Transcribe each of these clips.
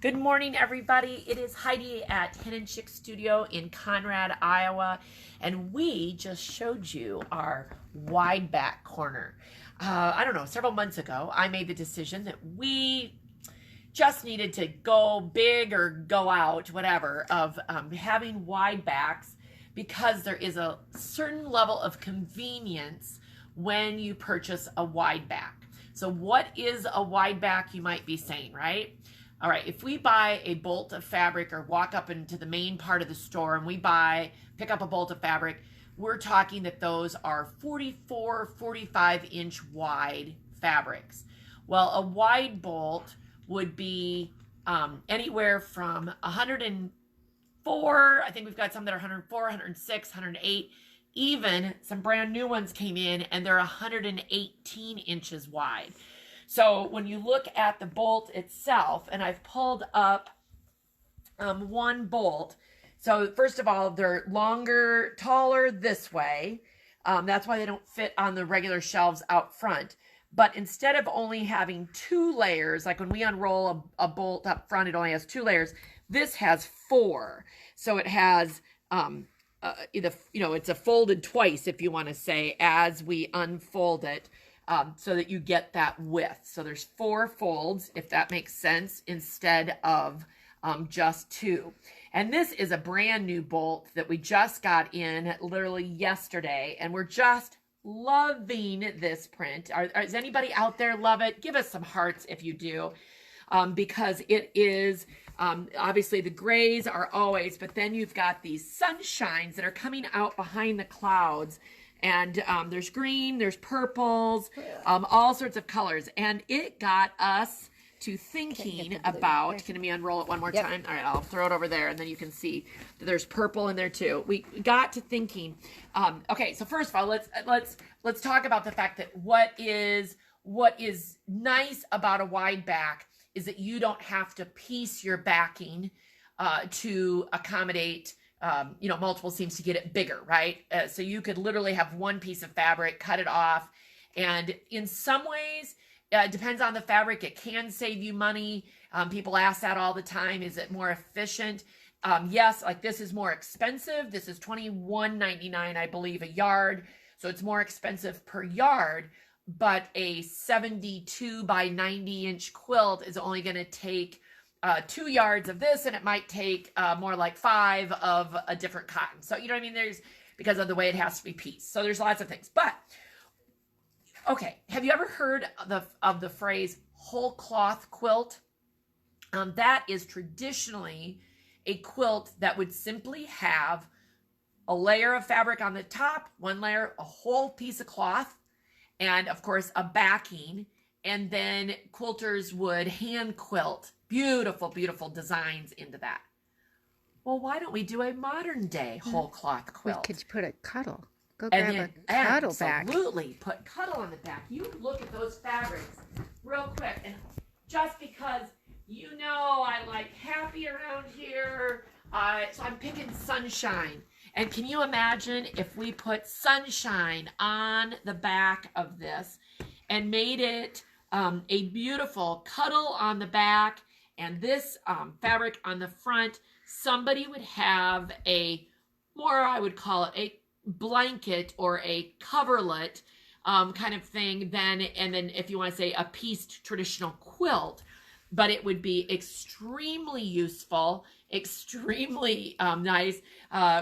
Good morning, everybody. It is Heidi at Hen and Chick Studio in Conrad, Iowa, and we just showed you our wide back corner. I don't know, several months ago, I made the decision that we just needed to go big or go out, whatever, of having wide backs because there is a certain level of convenience when you purchase a wide back. So what is a wide back, you might be saying, right? All right, if we buy a bolt of fabric or walk up into the main part of the store and pick up a bolt of fabric, we're talking that those are 44, 45-inch wide fabrics. Well, a wide bolt would be anywhere from 104, I think we've got some that are 104, 106, 108, even some brand new ones came in and they're 118 inches wide. So when you look at the bolt itself, and I've pulled up one bolt. So first of all, they're longer, taller this way. That's why they don't fit on the regular shelves out front. But instead of only having 2 layers, like when we unroll a bolt up front, it only has 2 layers. This has 4. So it has, it's a folded twice, if you want to say, as we unfold it. So that you get that width. So there's 4 folds, if that makes sense, instead of just 2. And this is a brand new bolt that we just got in literally yesterday, and we're just loving this print. Does anybody out there love it? Give us some hearts if you do, because it is, obviously the grays are always, but then you've got these sunshines that are coming out behind the clouds. And there's green, there's purples, all sorts of colors. And it got us to thinking about, can we unroll it one more time? All right, I'll throw it over there and then you can see that there's purple in there too. We got to thinking, okay, so first of all, let's talk about the fact that what is nice about a wide back is that you don't have to piece your backing to accommodate multiple seams to get it bigger, right? So you could literally have one piece of fabric, cut it off. And in some ways, it depends on the fabric. It can save you money. People ask that all the time. Is it more efficient? Yes, like this is more expensive. This is $21.99, I believe, a yard. So it's more expensive per yard. But a 72 by 90 inch quilt is only going to take 2 yards of this, and it might take more like 5 of a different cotton. So, you know what I mean? Because of the way it has to be pieced. So there's lots of things. But, okay, have you ever heard of the phrase whole cloth quilt? That is traditionally a quilt that would simply have a layer of fabric on the top, 1 layer, a whole piece of cloth, and of course a backing. And then quilters would hand quilt beautiful, beautiful designs into that. Well, why don't we do a modern day whole cloth quilt? We could put a cuddle. Go grab a cuddle back. Absolutely. Put cuddle on the back. You look at those fabrics real quick. And just because I like happy around here, so I'm picking sunshine. And can you imagine if we put sunshine on the back of this and made it a beautiful cuddle on the back and this fabric on the front? Somebody would have I would call it a blanket or a coverlet kind of thing and then if you want to say a pieced traditional quilt, but it would be extremely useful, extremely nice.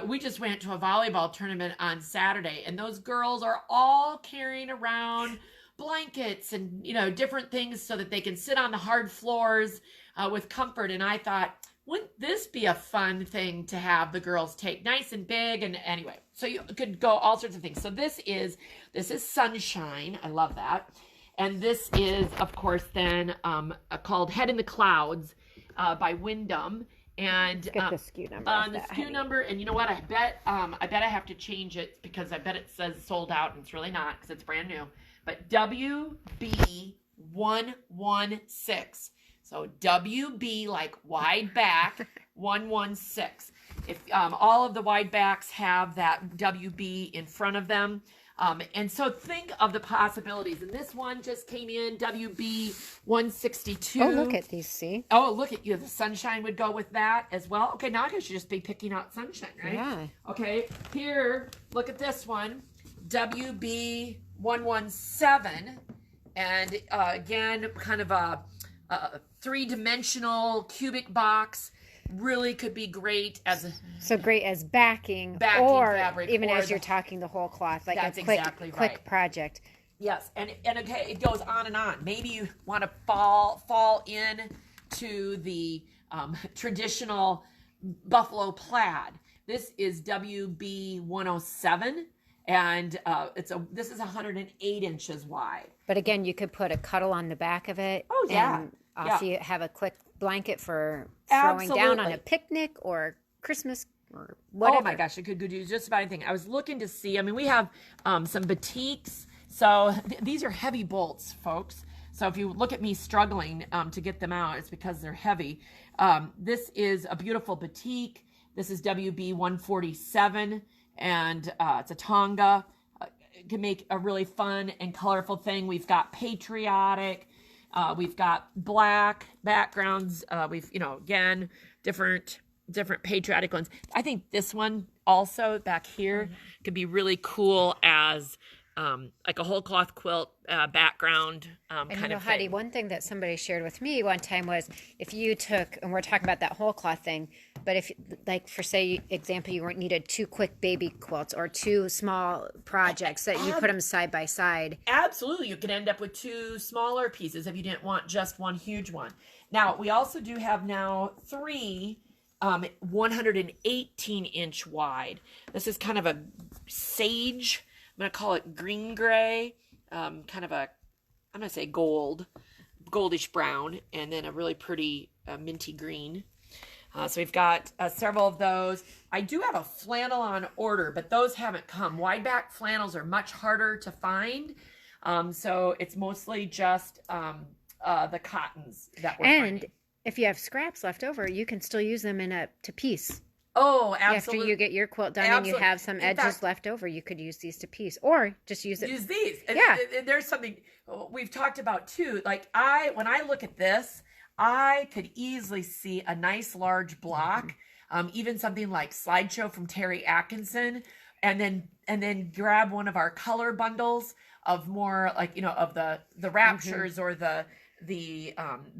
We just went to a volleyball tournament on Saturday, and those girls are all carrying around blankets and different things so that they can sit on the hard floors with comfort. And I thought, wouldn't this be a fun thing to have the girls take? Nice and big. And anyway, so you could go all sorts of things. So this is sunshine. I love that. And this is, of course, then called Head in the Clouds by Wyndham. And get the SKU number. The SKU number, and you know what? I bet I have to change it because I bet it says sold out, and it's really not because it's brand new. But WB116. So WB like wide back 116. if all of the wide backs have that WB in front of them. And so think of the possibilities. And this one just came in, WB 162. Oh, look at these, see? Oh, look at you. The sunshine would go with that as well. Okay, now I should just be picking out sunshine, right? Yeah. Okay, here, look at this one, WB 117. And again, kind of a three-dimensional cubic box. Really could be great as so great as backing or fabric, even or as you're talking the whole cloth, like a quick project. Yes, and okay, it goes on and on. Maybe you want to fall in to the traditional buffalo plaid. This is WB 107, and this is 108 inches wide. But again, you could put a cuddle on the back of it. Oh yeah. And also you have a quick blanket for throwing down on a picnic or Christmas or whatever. Oh my gosh, it could do just about anything. I was looking to see, I mean, we have some Batiks. So these are heavy bolts, folks. So if you look at me struggling to get them out, it's because they're heavy. This is a beautiful Batik. This is WB 147, and it's a Tonga. It can make a really fun and colorful thing. We've got patriotic. We've got black backgrounds. We've, again, different patriotic ones. I think this one also back here could be really cool as like a whole cloth quilt background kind of thing. Heidi, one thing that somebody shared with me one time was if you took, and we're talking about that whole cloth thing, but if, like for say example, you needed 2 quick baby quilts or 2 small projects that you put them side by side. Absolutely, you could end up with 2 smaller pieces if you didn't want just one huge one. Now we also do have now 3 118 inch wide. This is kind of a sage. I'm going to call it green gray, kind of I'm going to say goldish brown, and then a really pretty minty green. So we've got several of those. I do have a flannel on order, but those haven't come. Wide back flannels are much harder to find. So it's mostly just the cottons that we're finding. If you have scraps left over, you can still use them to piece. Oh, absolutely. After you get your quilt done and you have some edges left over, you could use these to piece, or just use these. Yeah. And there's something we've talked about too. Like when I look at this, I could easily see a nice large block, even something like Slideshow from Terry Atkinson, and then grab one of our color bundles of more like, of the Raptures or the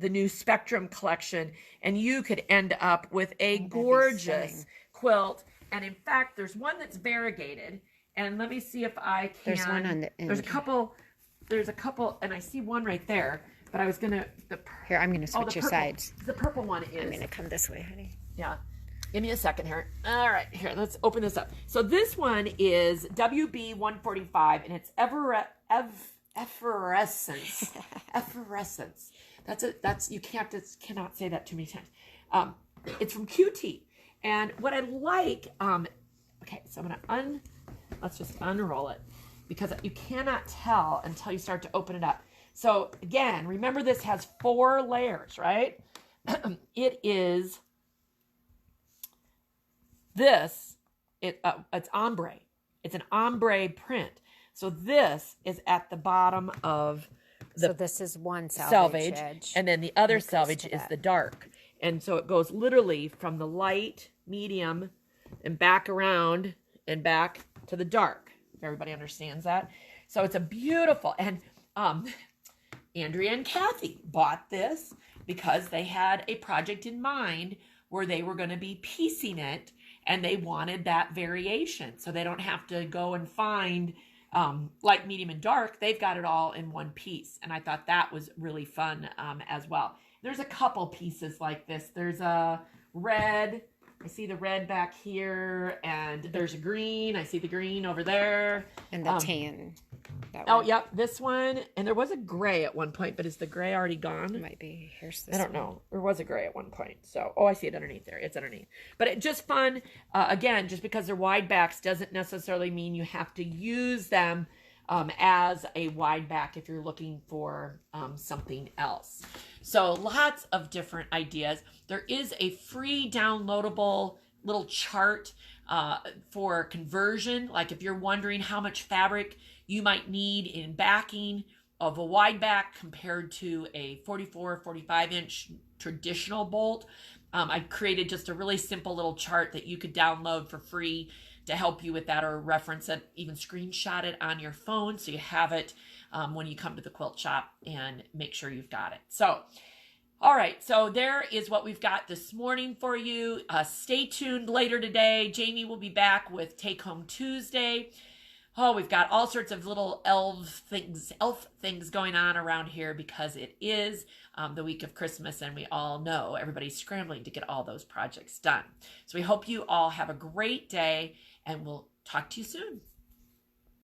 new Spectrum collection, and you could end up with a gorgeous quilt. And in fact, there's one that's variegated, and let me see if I can. There's one on the end. There's a couple, and I see one right there, but I was gonna here, I'm gonna switch your sides. The purple one is. I'm gonna come this way, honey. Yeah, give me a second here. All right, here, let's open this up. So this one is WB 145, and it's effervescence. Effervescence. You cannot say that too many times. It's from QT. And what I like, okay, so I'm gonna let's just unroll it, because you cannot tell until you start to open it up. So again, remember this has 4 layers, right? It's ombre. It's an ombre print. So this is at the bottom of so this is one salvage edge, and then the other salvage is the dark. And so it goes literally from the light, medium, and back around and back to the dark. If everybody understands that. So it's a beautiful, and Andrea and Kathy bought this because they had a project in mind where they were going to be piecing it, and they wanted that variation. So they don't have to go and find light, medium, and dark. They've got it all in one piece. And I thought that was really fun as well. There's a couple pieces like this. There's a red. I see the red back here, and there's a green. I see the green over there. And the tan. Yep, this one. And there was a gray at one point, but is the gray already gone? It might be. Here's this I don't know. There was a gray at one point. So, I see it underneath there. It's underneath. But it's just fun. Again, just because they're wide backs doesn't necessarily mean you have to use them as a wide back if you're looking for something else. So lots of different ideas. There is a free downloadable little chart for conversion. Like if you're wondering how much fabric you might need in backing of a wide back compared to a 44, 45-inch traditional bolt, I created just a really simple little chart that you could download for free to help you with that, or reference it, even screenshot it on your phone so you have it when you come to the quilt shop, and make sure you've got it. So, all right, so there is what we've got this morning for you. Stay tuned later today. Jamie will be back with Take Home Tuesday. Oh, we've got all sorts of little elf things going on around here because it is the week of Christmas, and we all know everybody's scrambling to get all those projects done. So we hope you all have a great day, and we'll talk to you soon.